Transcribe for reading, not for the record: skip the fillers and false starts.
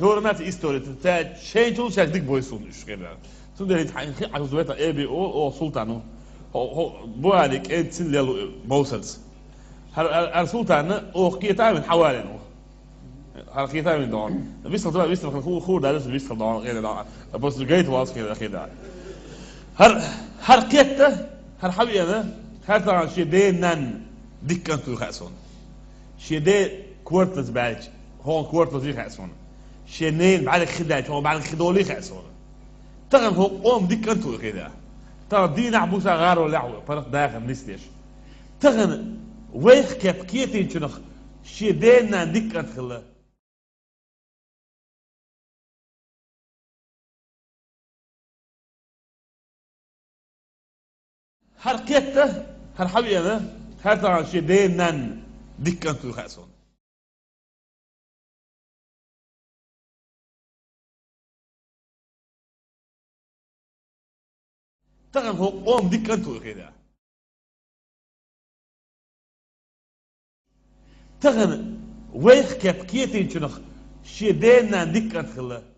hörmät istorit te change dik boysun işkeler. Tun der it عاوز بيتا ابي او سلطانو هو بوالك انت ليلو موسد هل سلطان او قيتا من حوالين هل قيتا من دون بيست خو ده بيست دون غير ده بس جيت واس كده هر قيتا هر حبيبي هل طبعا شي دينن ديكنتو خاسون شي دي كورتز باج هون كورتز دي خاسون شنين بعد خداج هو بعد خدولي خاسون تغن هو قوم ديكنتو كده ترى دي نعبوسا غارو لعوه فرق داخل نستيش تغن ويخ كيف كيتين شنخ شي دينا ديكنت خلا هر كيته هر حبيبي هر طبعا شي دينا ديكنتو خاسون تغن هو قوم ديكنتو كده تغن ويخ كيف كيتين شنخ شي دينا ديكنت خلا